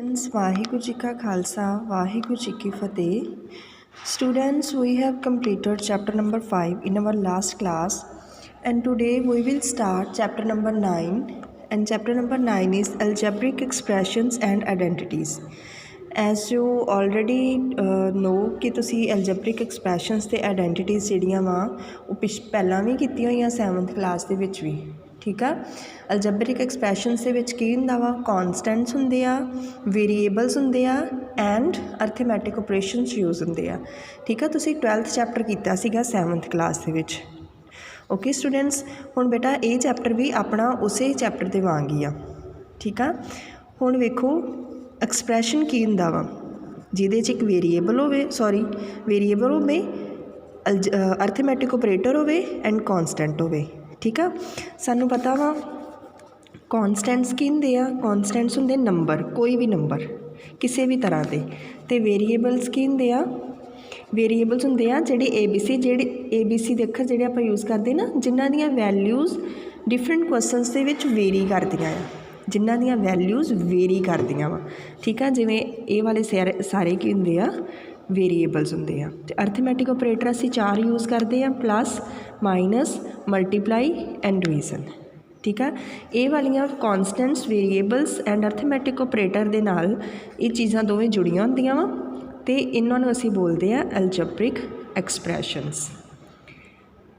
Students, Vaheguru Ji Ka Khalsa, Vaheguru Ji Ki Fateh. Students, we have completed chapter number 5 in our last class, and today we will start chapter number 9, and chapter number 9 is algebraic expressions and identities. As you already know कि तुसी algebraic expressions ਤੇ identities ਜਿਹੜੀਆਂ ਵਾ ਉਹ ਪਹਿਲਾਂ ਵੀ ਕੀਤੀਆਂ ਹੋਈਆਂ 7th class ਦੇ ਵਿੱਚ ਵੀ, ठीक है। अलजबरिक एक्सप्रैशनस ਦੇ ਵਿੱਚ ਕੀ ਹੁੰਦਾ ਵਾ, ਕੌਨਸਟੈਂਟਸ ਹੁੰਦੇ ਆ, ਵੇਰੀਏਬਲਸ ਹੁੰਦੇ ਆ ਐਂਡ ਅਰਥਮੈਟਿਕ ਆਪਰੇਸ਼ਨਸ ਯੂਜ਼ ਹੁੰਦੇ ਆ, ਠੀਕ ਆ। ਤੁਸੀਂ 12th ਚੈਪਟਰ ਕੀਤਾ ਸੀਗਾ 7th ਕਲਾਸ ਦੇ ਵਿੱਚ। ਓਕੇ ਸਟੂਡੈਂਟਸ, ਹੁਣ ਬੇਟਾ ਇਹ ਚੈਪਟਰ ਵੀ ਆਪਣਾ ਉਸੇ ਚੈਪਟਰ ਦੇ ਵਾਂਗ ਹੀ ਆ, ਠੀਕ ਆ। ਹੁਣ ਵੇਖੋ ਐਕਸਪ੍ਰੈਸ਼ਨ ਕੀ ਹੁੰਦਾ ਵਾ, ਜਿਹਦੇ 'ਚ ਇੱਕ ਵੇਰੀਏਬਲ ਹੋਵੇ ਅਰਥਮੈਟਿਕ ਆਪਰੇਟਰ ਹੋਵੇ ਐਂਡ ਕੌਨਸਟੈਂਟ ਹੋਵੇ, ठीक है। सानू पता वा कॉन्सटेंट्स की होंदे आ, कॉन्सटेंट्स होंदे नंबर, कोई भी नंबर किसी भी तरह के, तो वेरीएबल्स की होंदे आ, वेरीएबल्स होंदे आ जेह्ड़े ए बी सी दे अखर जेह्ड़े आपां यूज़ करदे ना, जिन्हां दियां values different questions they which very करदियां आ, जिन्हां दियां वैल्यूज़ वेरी करदियां वा, ठीक है। जिवें ए वाले सारे की होंदे आ वेरीएबल्स होंदे आ। ते अरथमैटिक ऑपरेटर असीं 4 यूज़ करते हैं, plus minus multiply and division, ठीक है। ये वालियां कॉन्सटेंट्स वेरीएबल्स एंड अरथमैटिक ऑपरेटर दे नाल ये चीज़ां दोवें जुड़ियां होंदियां वा, ते इन्हां नूं असीं बोलदे आ अलजबरिक एक्सप्रैशनस,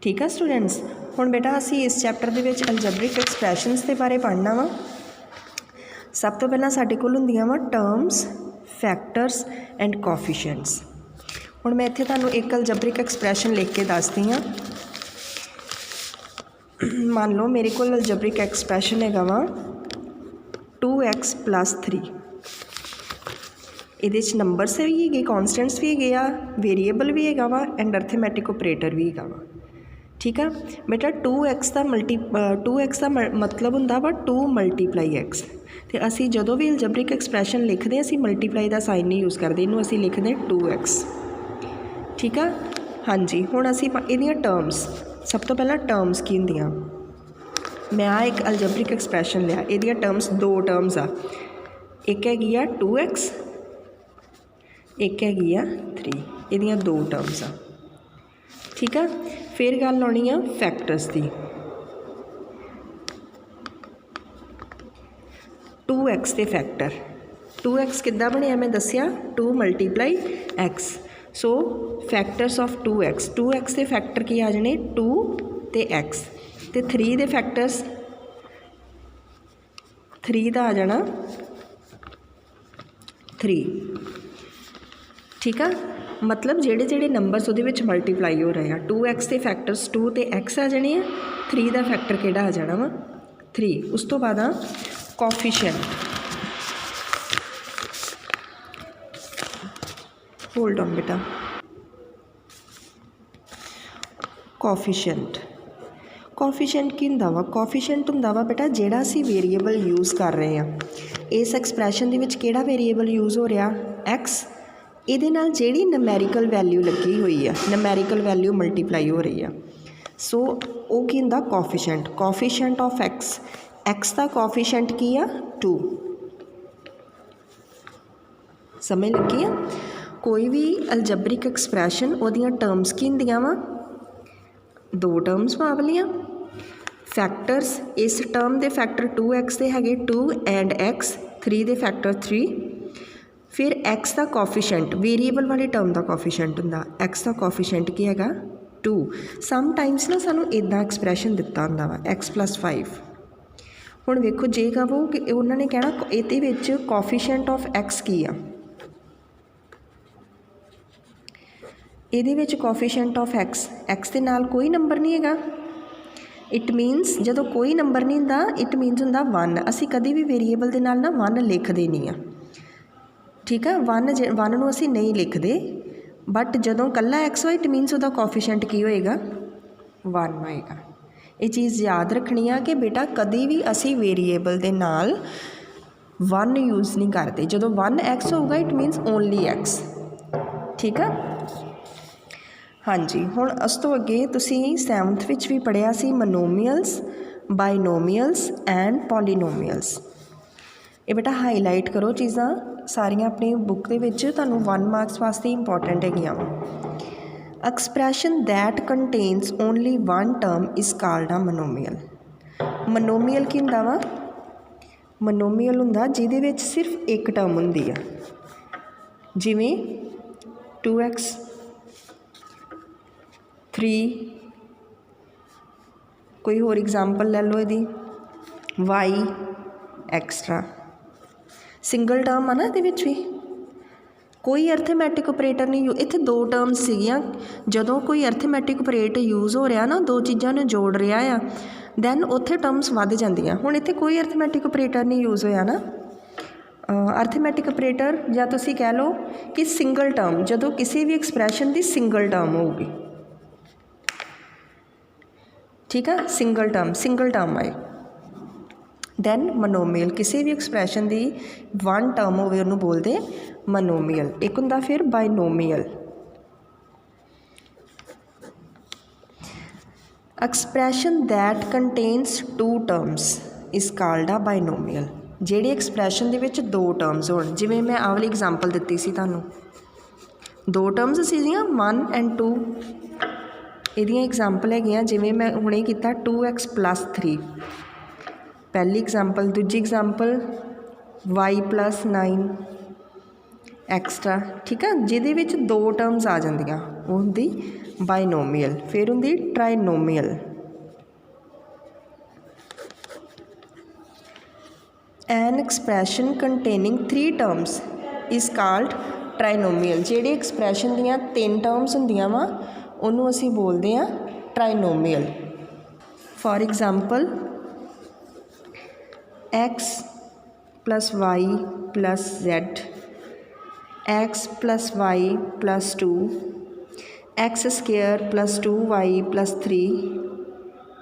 ठीक है स्टूडेंट्स। हुण बेटा असीं इस चैप्टर दे विच अलजबरिक एक्सप्रैशनस दे बारे पढ़ना वा। सब तो पहलां साडे कोल हुंदियां वा टर्म्स, फैक्टर्स एंड कोफिशिएंट्स। हुण मैं इत्थे तुहानूं एक अलजबरिक एक्सप्रैशन लिख के दसदी हाँ। मान लो मेरे को अलजबरिक एक्सप्रैशन है वा 2x + 3। ये नंबर्स भी है, कॉन्सटेंट्स भी है, वेरीएबल भी है वा एंड अरथमैटिक ऑपरेटर भी है वा, ठीक है बेटा। 2x का मतलब होंदा वा 2 × x। तो असी जदों भी अलजबरिक एक्सप्रैशन लिखते हैं असी मल्टीप्लाई का साइन नहीं यूज़ करते, इनू असी लिखते हैं 2x, ठीक है। हाँ जी, हुण असी इहदियां टर्म्स, सब तो पहला टर्म्स की होंदियां, मैं एक अलजबरिक एक्सप्रैशन लिया, इहदियां टर्म्स 2 टर्म्स आ, एक हैगी आ 2x, एक हैगी आ 3, इहदियां 2 टर्म्स आ, ठीक है। फिर गल आउणी आ फैक्टर्स की। 2x के फैक्टर, 2x किद्दां बनिया मैं दसिया, 2 × x। So factors of 2x, 2x के फैक्टर की आ जाने 2 ते x, ते 3 के फैक्टर्स 3 का आ जाना 3, ठीक है। मतलब जेड़े जेड़े नंबर्स उहदे विच मल्टीप्लाई हो रहे हैं, 2x के फैक्टर्स 2 ते x आ जाने हैं, 3 का फैक्टर किहड़ा आ जाना वा 3। उस तो बाद आ कोफिशिएंट, होल्ड ऑन बेटा, कोफिशिएंट की हुंदा वा, कोफिशिएंट हुंदा वा बेटा जिहड़ा असीं वेरीएबल यूज़ कर रहे हैं। इस एक्सप्रैशन दे विच किहड़ा वेरीएबल यूज़ हो रहा x, इहदे नाल जिहड़ी नमैरिकल वैल्यू लगी हुई है, नमैरिकल वैल्यू मल्टीप्लाई हो रही है, सो वो की हुंदा कोफिशिएंट ऑफ x का कोफिशिएंट की आ 2। समझ लगी है। कोई भी अलजबरिक एक्सप्रैशन उहदियां टर्म्स की हुंदियां वा, 2 टर्म्स वालियां। फैक्टर्स, इस टर्म के फैक्टर 2x के है 2 एंड x, 3 के फैक्टर 3। फिर x का कोफिशिएंट, वेरीएबल वाली टर्म का कोफिशिएंट हुंदा, x का कोफिशिएंट की है 2। समटाइम्स ना सानू इदां एक्सप्रैशन दिता हुंदा वा x + 5। हुण वेखो जे कहो कि उन्होंने कहना इहदे विच कोफिशिएंट ऑफ x की आ, इहदे विच कोफिशिएंट ऑफ x दे नाल कोई नंबर नहीं हैगा। इट मीनस जदों कोई नंबर नहीं हुंदा, इट मीनस हुंदा 1। असीं कभी भी वेरीएबल दे नाल ना 1 लिखदे नहीं आ, ठीक है। 1 नूं असीं नहीं लिखदे, बट जदों कल्ला x हो इट मीनस उहदा कोफिशिएंट की होएगा 1 होएगा। ये चीज़ याद रखनी है कि बेटा कभी भी असी वेरीएबल दे नाल 1 यूज़ नहीं करते, जदों 1x होगा इट मीनस ओनली x, ठीक है। हाँ जी, हुण उस तो अगे तुसीं 7th विच भी पढ़िया सी मोनोमियल्स, बाइनोमियल्स एंड पॉलीनोमियल्स। ये बेटा हाईलाइट करो चीज़ां, सारियां अपनी बुक दे विच तुहानूं 1 मार्क्स वास्ते इंपॉर्टेंट हैगियां। Expression that contains only one term is called a monomial. Monomial की हुंदा वा? मोनोमियल हुंदा जिहदे विच सिर्फ एक टर्म हुंदी है, जिवें 2x 3, कोई होर एग्जाम्पल लै लो इहदी y एक्सट्रा, सिंगल टर्म आ ना इहदे विच भी, कोई अर्थमैटिक ऑपरेटर नहीं। इत्थे दो टर्म्स सीगियां, जदों कोई अर्थमैटिक ऑपरेट यूज़ हो रहा ना, दो चीज़ां नूं जोड़ रहा आ, दैन उत्थे टर्म्स वध जांदियां। हुण इत्थे कोई अर्थमैटिक ऑपरेटर नहीं यूज़ होया ना, अर्थमैटिक ऑपरेटर या तुसीं कह लो कि सिंगल टर्म, जदों किसी भी एक्सप्रैशन की सिंगल टर्म होगी, ठीक है, सिंगल टर्म आए, दैन मोनोमियल। किसी भी एक्सप्रैशन की वन टर्म होवे उन्होंने बोलते मोनोमियल। एक हुंदा फिर binomial. Expression that contains 2 terms is called a binomial. जिहड़ी एक्सप्रैशन दे विच 2 टर्म्स होण, जिवें मैं आह वाली एग्जाम्पल दित्ती सी तुहानूं, 2 टर्म्स सीगियां 1 and 2, इहदियां एग्जाम्पल हैगियां जिवें मैं हुणे कीता 2x + 3, पहली एग्जाम्पल। दूजी एग्जाम्पल y + 9 एक्सट्रा, ठीक है, जिहदे विच 2 टर्म्स आ जांदियां, वो हुंदी बाइनोमियल। फिर हुंदी trinomial. An expression containing 3 terms is called trinomial. जिहड़ी एक्सप्रैशन दियां 3 टर्म्स हुंदियां वा उन्होंने असी बोलते हैं trinomial. For example x + y + z, x + y + 2, x² + 2y + 3,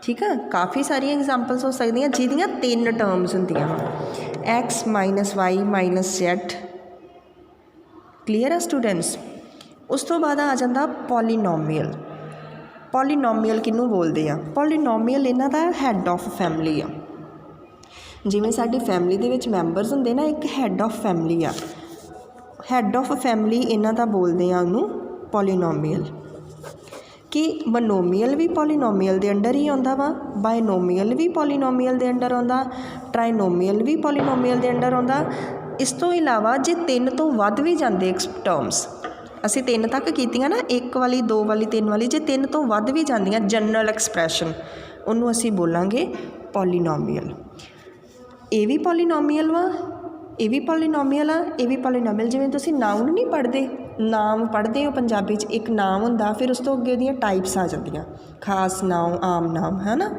ठीक है। काफ़ी सारी एग्जाम्पल्स हो सकती हैं जिहदियां 3 टर्म्स होंदियां, x - y - z। क्लीयर है स्टूडेंट्स। उस तो बाद आ जाता पॉलीनोमियल। पॉलीनोमियल किनू बोलते हैं? पॉलीनोमियल इन्हां दा हैड ऑफ फैमिली आ। जिवें साडी फैमिली दे विच मैंबरस हुंदे ना, एक हैड ऑफ फैमिली आ, हैड ऑफ फैमिली इन्हां दा बोलते हैं उन्हूं पॉलीनोमियल। कि मोनोमियल भी पॉलीनोमियल दे अंडर ही आउंदा वा, बाइनोमियल भी पॉलीनोमियल दे अंडर आउंदा, ट्राइनोमियल भी पॉलीनोमियल दे अंडर आउंदा। इस तो इलावा जे 3 तो वध भी जांदे टर्म्स, असीं 3 तक कीतियां ना, 1 वाली 2 वाली 3 वाली, जे 3 तो वध भी जांदियां जनरल एक्सप्रैशन, उन्होंने असीं बोलांगे पॉलीनोमियल। ये भी पॉलीनोमियल वा, ये भी पॉलीनोमियल आ, ये भी पॉलीनोमियल। जिवें तुसीं नाउन नहीं पढ़दे, नाम पढ़दे हो पंजाबी च, एक नाम हुंदा, फिर उस तो अगे उहदियां टाइप्स आ जांदियां, खास नाउन, आम नाम, है ना,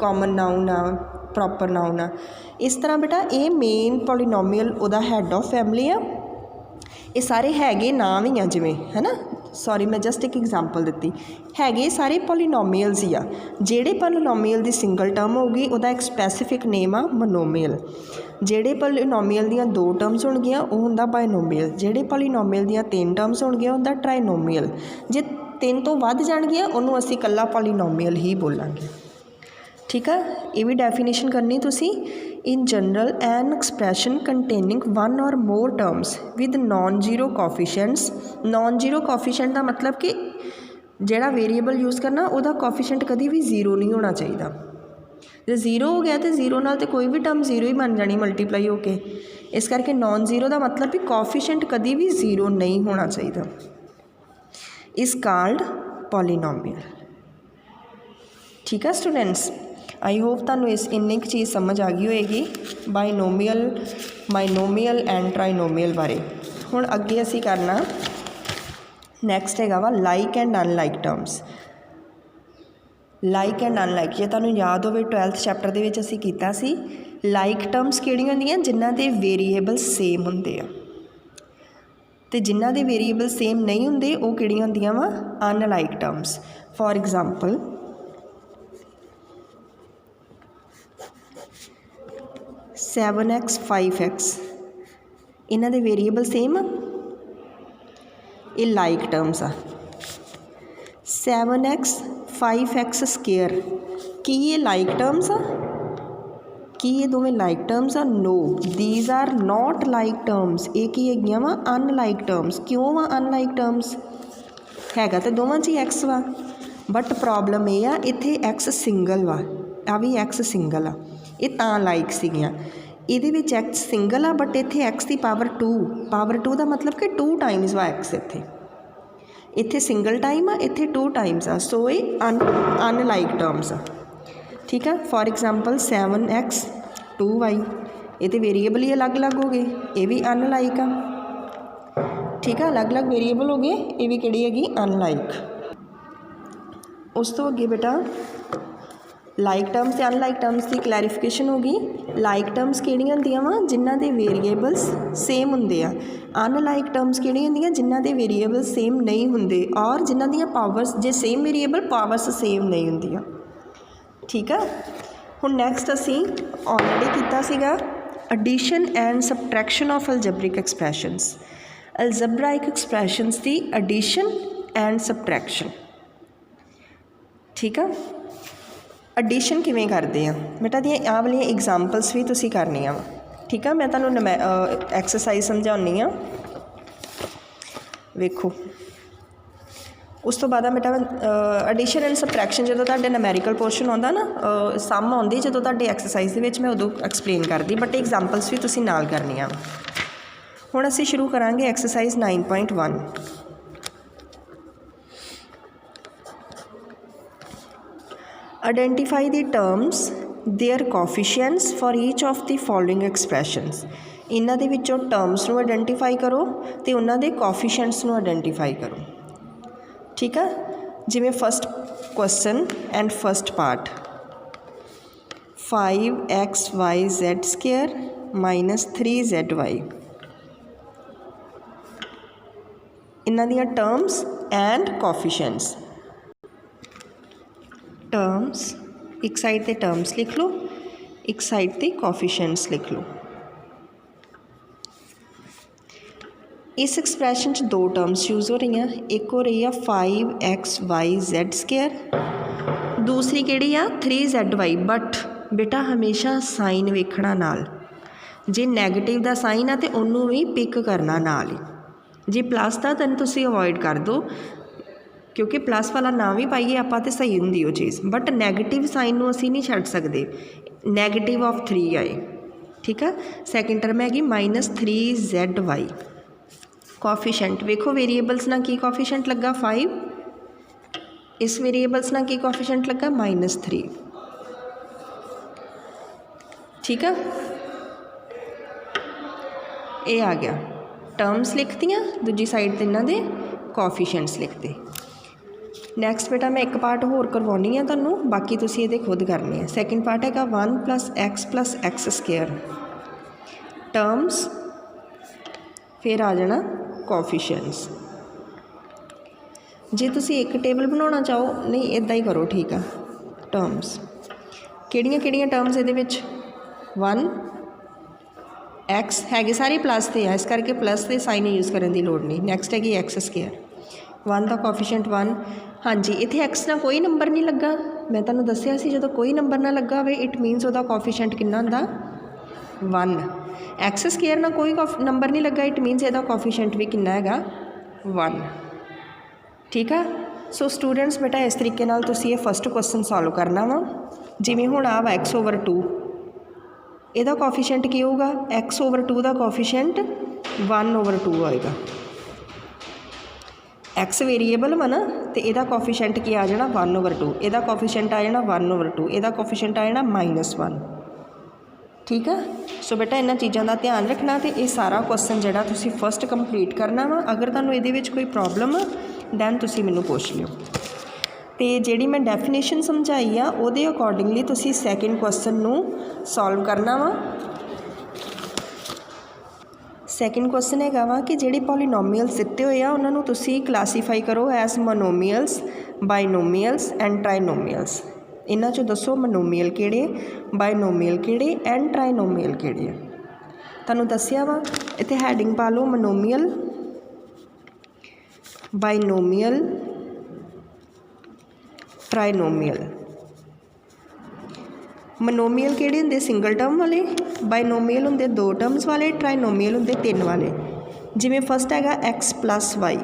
कॉमन नाउन आ, प्रॉपर नाउन आ। इस तरह बेटा ये मेन पॉलीनोमियल उहदा हैड ऑफ फैमिली आ। ये सारे हैगे नाम ही आ, जिवें, है ना, सॉरी मैं जस्ट एक एग्जाम्पल दी, हैगे सारे पॉलीनोमियल्स ही आ। जेड़े पॉलीनोमियल की सिंगल टर्म होगी उहदा एक स्पैसीफिक नेम आ मोनोमियल। जेड़े पॉलीनोमियल दियां 2 टर्म्स होणगियां वो हुंदा बाइनोमियल। जेड़े पॉलीनोमियल दियां 3 टर्म्स होणगियां हुंदा ट्राइनोमियल। जे 3 तो वध जाणगियां उहनूं असीं कल्ला पॉलीनोमियल ही बोलांगे, ठीक है। ये भी डेफिनेशन करनी तुसीं। In general an expression containing 1 or more terms with non zero coefficients. Non zero coefficient का मतलब कि जिहड़ा वेरीएबल यूज़ करना उहदा कोफिशिएंट कभी भी 0 नहीं होना चाहिए। जो 0 हो गया तो 0 नाल तो कोई भी टर्म 0 ही बन जानी मल्टीप्लाई होके। इस करके नॉन जीरो का मतलब भी कोफिशिएंट कभी भी 0 नहीं होना चाहिए। इज़ कॉल्ड पॉलीनोमियल, ठीक है स्टूडेंट्स। आई होप तुहानूं इस इन्नी क चीज़ समझ आ गई होएगी बाइनोमियल, माइनोमियल एंड ट्राइनोमियल बारे। हुण अगे असीं करना नैक्सट हैगा वा like and unlike terms. Like and unlike, जे तुहानूं याद होवे 12th चैप्टर दे विच असीं कीता सी, लाइक टर्म्स किहड़ियां हुंदियां? जिन्हां दे वेरीएबल सेम हुंदे आ, ते जिन्हां दे वेरीएबल सेम नहीं हुंदे वो किहड़ियां हुंदियां वा? Unlike terms. For example 7x 5x, इन्हां दे वेरीएबल सेम आ, ये लाइक टर्म्स आ। 7x 5x स्केयर, की ये लाइक टर्म्स आ? ਕੀ ਇਹ ਦੋਵੇਂ ਲਾਈਕ ਟਰਮਸ ਆ? No these are not like terms. ये की हैगियां वा अनलाइक टर्म्स। क्यों वा अनलाइक टर्म्स? हैगा तो दोवां च ही एक्स वा, बट प्रॉब्लम ये आ इत्थे एक्स सिंगल वा, आ भी एक्स सिंगल आ, ये तां लाइक सीगियां। इहदे विच एक्स सिंगल आ बट इत्थे एक्स की पावर टू दा मतलब कि 2 टाइम्स वा एक्स। इत्थे सिंगल टाइम आ, इत्थे 2 टाइम्स आ, सो ये अनलाइक टर्म्स आ। ठीक है, फॉर एग्जाम्पल 7x 2y, ये तो वेरीएबल ही अलग अलग हो गए, ये भी अनलाइक आ। ठीक है, अलग अलग वेरीएबल हो गए, ये भी किहड़ी हैगी अनलाइक। उस तो अगे बेटा लाइक टर्म्स ते अनलाइक टर्म्स की क्लैरिफिकेशन हो गई। लाइक टर्म्स किहड़ियां हुंदियां वा जिन्हां दे वेरीएबल्स सेम हुंदे आ। अनलाइक टर्म्स किहड़ियां हुंदियां जिन्हां दे वेरीएबल्स सेम नहीं हुंदे और जिन्हां दियां पावर्स जे सेम वेरीएबल पावर्स सेम नहीं हुंदियां। ठीक है, हुण नैक्सट असी ऑलरेडी कीता सीगा addition and subtraction of algebraic expressions. Algebraic expressions की एडिशन एंड सबट्रैक्शन। ठीक है, एडिशन किवें करते हैं बेटा, दी आ वाली एग्जाम्पल्स भी तुसीं करनियां वा। ठीक है, मैं तुहानूं एक्सरसाइज समझाउंदी हाँ, वेखो। उस तो बाद बेटा एडिशन एंड सबट्रैक्शन जो तुहाडे नूमैरिकल पोर्शन आउंदा ना, सम आउंदी जो तुहाडे एक्सरसाइज दे विच मैं उदों एक्सप्लेन करदी, बट एग्जाम्पल्स भी तुसीं नाल करनियां। हुण असीं शुरू करांगे exercise 9.1। Identify the terms their coefficients for each of the following expressions. इन्हां दे विचों टर्म्स नूं आइडेंटिफाई करो ते उन्हां दे कोफिशिएंट्स नूं आइडेंटिफाई करो। ठीक है, जिमें first question and first part 5xyz² minus 3zy, इन्हां दियां टर्म्स एंड कोफिशिएंट्स। टर्म्स एक साइड ते टर्म्स लिख लो, एक साइड ते कोफिशिएंट्स लिख लो। इस एक्सप्रैशन च 2 टर्म्स यूज़ हो रही हैं, एक हो रही है 5xyz², दूसरी किहड़ी आ 3zy। बट बेटा हमेशा साइन वेखना नाल, जे नैगेटिव दा साइन आ तो उन्होंने भी पिक करना नाल ही, जे प्लस का तो तुसीं अवॉइड कर दो, क्योंकि प्लस वाला ना भी पाइए आपां तो सही हुंदी वो चीज़, बट नैगेटिव साइन नूं असीं नहीं छड्ड सकदे, नैगेटिव ऑफ 3 आए। ठीक है, सैकेंड टर्म हैगी -3zy। कोफिशिएंट वेखो, वेरीएबल्स ना की कोफिशिएंट लगा 5, इस वेरीएबल्स ना की कोफिशिएंट लगा -3। ठीक है, ये आ गया, टर्म्स लिख दियाँ, दूजी साइड ते इन्हां दे कोफिशिएंट्स लिखते। नैक्सट बेटा मैं एक पार्ट होर करवानी है तुहानूं, बाकी तुसीं इहदे खुद करने हैं। सैकेंड पार्ट हैगा 1 + x टर्म्स, फिर आ जाना कोफिशिएंट्स। जे तुसीं एक टेबल बनाना चाहो, नहीं इदां ही करो। ठीक है, टर्म्स किहड़ियां टर्म्स इहदे विच 1 x हैगे सारे प्लस ते है, इस करके प्लस के साइन यूज़ करने की लोड़ नहीं। नैक्सट हैगी x², 1 का कोफिशिएंट 1। हाँ जी, इत्थे x ना कोई नंबर नहीं लगा, मैं तुहानूं दस्सिया सी जदों कोई नंबर ना लगा होवे इट मीनस उहदा कोफिशिएंट कितना हुंदा 1। x² ना कोई नंबर नहीं लगा, इट मीनस इहदा कोफिशिएंट भी कितना हैगा 1। ठीक है, सो स्टूडेंट्स बेटा इस तरीके नाल तुसीं ये फस्ट क्वेश्चन सॉल्व करना वा। जिवें हुण आ वा x/2, इहदा कोफिशिएंट की होगा, x/2 का कोफिशिएंट 1/2 आएगा। x वेरीएबल वा ना, तो यदा कोफिशिएंट की आ जाना 1/2, यदा कोफिशिएंट आ जाना 1/2, यदा कोफिशिएंट आ जाना -1। ठीक है, सो बेटा इन्हां चीज़ों का ध्यान रखना। तो ये सारा क्वेश्चन जिहड़ा तुसीं फस्ट कंप्लीट करना वा। अगर तुहानूं इहदे विच कोई प्रॉब्लम दैन तुसीं मैनूं पुछ लिओ। तो जिहड़ी मैं डेफिनेशन समझाई आ उहदे अकॉर्डिंगली तुसीं सैकेंड क्वेश्चन नूं सॉल्व करना वा। सैकेंड क्वेश्चन हैगा वा कि जिहड़े पॉलीनोमीअल्स दिते हुए आ उन्हां नूं तुसीं क्लासीफाई करो एज मोनोमीअल्स, बाइनोमीअल्स एंड ट्राइनोमीअल्स। इन्हां चों दसो मोनोमीअल किहड़े, बाइनोमीअल किहड़े एंड ट्राइनोमीअल किहड़े। तुहानूं दस्सिया वा, इत्थे हैडिंग पा लो मोनोमीअल, बाइनोमीअल, ट्राइनोमीअल। ਮਨੋਮੀਅਲ ਕਿਹੜੇ ਹੁੰਦੇ ਸਿੰਗਲ ਟਰਮ ਵਾਲੇ, ਬਾਇਨੋਮੀਅਲ ਹੁੰਦੇ 2 ਟਰਮਸ ਵਾਲੇ, ਟਰਾਈਨੋਮੀਅਲ ਹੁੰਦੇ 3 ਵਾਲੇ। ਜਿਵੇਂ ਫਸਟ ਹੈਗਾ x + y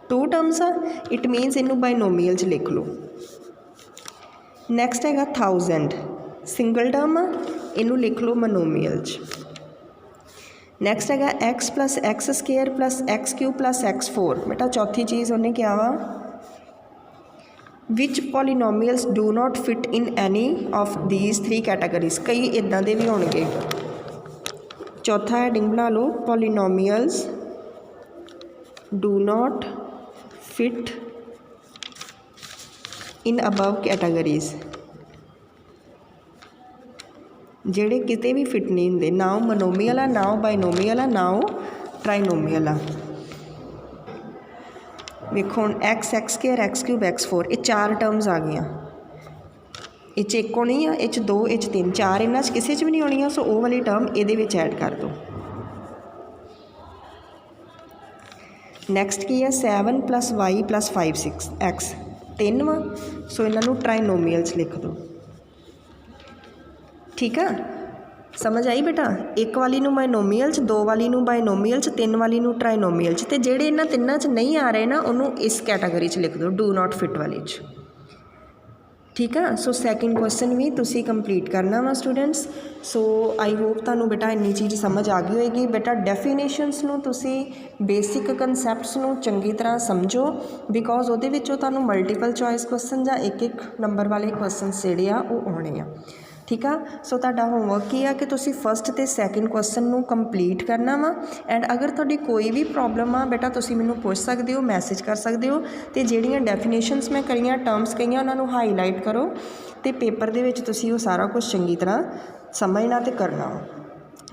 2 ਟਰਮਸ ਆ, ਇਟ ਮੀਨਸ ਇਹਨੂੰ ਬਾਇਨੋਮੀਅਲ 'ਚ ਲਿਖ ਲਓ। ਨੈਕਸਟ ਹੈਗਾ 1000 ਸਿੰਗਲ ਟਰਮ ਆ, ਇਹਨੂੰ ਲਿਖ ਲਓ ਮਨੋਮੀਅਲ 'ਚ। ਨੈਕਸਟ ਹੈਗਾ x + x² + x³ + x4। ਬੇਟਾ ਚੌਥੀ ਚੀਜ਼ ਉਹਨੇ ਕਿਹਾ ਵਾ ਵਿਚ polynomials do not fit in any of these 3 categories. ਕਈ ਇੱਦਾਂ ਦੇ ਵੀ ਹੋਣਗੇ। ਚੌਥਾ ਹੈਡਿੰਗ ਬਣਾ ਲਓ polynomials do not fit in above categories. ਜਿਹੜੇ ਕਿਤੇ ਵੀ ਫਿਟ ਨਹੀਂ ਹੁੰਦੇ, ਨਾ ਉਹ ਮਨੋਮੀਅਲ ਆ, ਨਾ ਉਹ ਬਾਇਨੋਮੀਅਲ ਆ, ਨਾ ਉਹ ਟਰਾਈਨੋਮੀਅਲ ਆ। ਵੇਖੋ ਹੁਣ x x² x³ x4 ਇਹ 4 ਟਰਮਸ ਆ ਗਈਆਂ। ਇਹ 'ਚ ਇੱਕ ਹੋਣੀ ਆ, ਇਹ 'ਚ 2, ਇਹ 'ਚ 3, 4 ਇਹਨਾਂ 'ਚ ਕਿਸੇ 'ਚ ਵੀ ਨਹੀਂ ਹੋਣੀਆਂ। ਸੋ ਉਹ ਵਾਲੀ ਟਰਮ ਇਹਦੇ ਵਿੱਚ ਐਡ ਕਰ ਦਿਓ। ਨੈਕਸਟ ਕੀ ਹੈ 7 + y + 5 6 x 3 ਵਾ। ਸੋ ਇਹਨਾਂ ਨੂੰ ਟਰਾਈਨੋਮੀਅਲ 'ਚ ਲਿਖ ਦਿਓ। ਠੀਕ ਆ, ਸਮਝ ਆਈ ਬੇਟਾ। ਇੱਕ ਵਾਲੀ ਨੂੰ ਬਾਇਨੋਮੀਅਲ 'ਚ, 2 ਵਾਲੀ ਨੂੰ ਬਾਇਨੋਮੀਅਲ 'ਚ, 3 ਵਾਲੀ ਨੂੰ ਟਰਾਈਨੋਮੀਅਲ 'ਚ। ਅਤੇ ਜਿਹੜੇ ਇਹਨਾਂ ਤਿੰਨਾਂ 'ਚ ਨਹੀਂ ਆ ਰਹੇ ਨਾ ਉਹਨੂੰ ਇਸ ਕੈਟਾਗਰੀ 'ਚ ਲਿਖ ਦਿਓ, ਡੂ ਨਾਟ ਫਿਟ ਵਾਲੀ 'ਚ। ਠੀਕ ਆ। ਸੋ ਸੈਕਿੰਡ ਕੁਐਸਚਨ ਵੀ ਤੁਸੀਂ ਕੰਪਲੀਟ ਕਰਨਾ ਵਾ ਸਟੂਡੈਂਟਸ। ਸੋ ਆਈ ਹੋਪ ਤੁਹਾਨੂੰ ਬੇਟਾ ਇੰਨੀ ਚੀਜ਼ ਸਮਝ ਆ ਗਈ ਹੋਏਗੀ। ਬੇਟਾ ਡੈਫੀਨੇਸ਼ਨਸ ਨੂੰ ਤੁਸੀਂ ਬੇਸਿਕ ਕਨਸੈਪਟਸ ਨੂੰ ਚੰਗੀ ਤਰ੍ਹਾਂ ਸਮਝੋ, ਬਿਕੋਜ਼ ਉਹਦੇ ਵਿੱਚੋਂ ਤੁਹਾਨੂੰ ਮਲਟੀਪਲ ਚੋਇਸ ਕੁਐਸਚਨ ਜਾਂ ਇੱਕ ਨੰਬਰ ਵਾਲੇ ਕੁਐਸਚਨਸ ਜਿਹੜੇ ਆ ਉਹ ਆਉਣੇ ਆ। ਠੀਕ ਆ। ਸੋ ਤੁਹਾਡਾ ਹੋਮਵਰਕ ਕੀ ਆ ਕਿ ਤੁਸੀਂ ਫਸਟ ਅਤੇ ਸੈਕਿੰਡ ਕੁਐਸਚਨ ਨੂੰ ਕੰਪਲੀਟ ਕਰਨਾ ਵਾ। ਐਂਡ ਅਗਰ ਤੁਹਾਡੀ ਕੋਈ ਵੀ ਪ੍ਰੋਬਲਮ ਆ ਬੇਟਾ ਤੁਸੀਂ ਮੈਨੂੰ ਪੁੱਛ ਸਕਦੇ ਹੋ, ਮੈਸੇਜ ਕਰ ਸਕਦੇ ਹੋ। ਅਤੇ ਜਿਹੜੀਆਂ ਡੈਫੀਨੇਸ਼ਨਸ ਮੈਂ ਕਰੀਆਂ, ਟਰਮਸ ਕਹੀਆਂ, ਉਹਨਾਂ ਨੂੰ ਹਾਈਲਾਈਟ ਕਰੋ ਅਤੇ ਪੇਪਰ ਦੇ ਵਿੱਚ ਤੁਸੀਂ ਉਹ ਸਾਰਾ ਕੁਛ ਚੰਗੀ ਤਰ੍ਹਾਂ ਸਮਝਣਾ ਅਤੇ ਕਰਨਾ ਵਾ।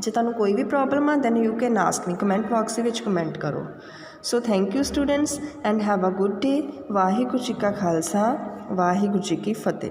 ਜੇ ਤੁਹਾਨੂੰ ਕੋਈ ਵੀ ਪ੍ਰੋਬਲਮ ਆ then you can ask me, comment box ਦੇ ਵਿੱਚ ਕਮੈਂਟ ਕਰੋ। So thank you students and have a good day. Waheguru ji ਕਾ ਖਾਲਸਾ, ਵਾਹਿਗੁਰੂ ਜੀ ਕੀ ਫਤਿਹ।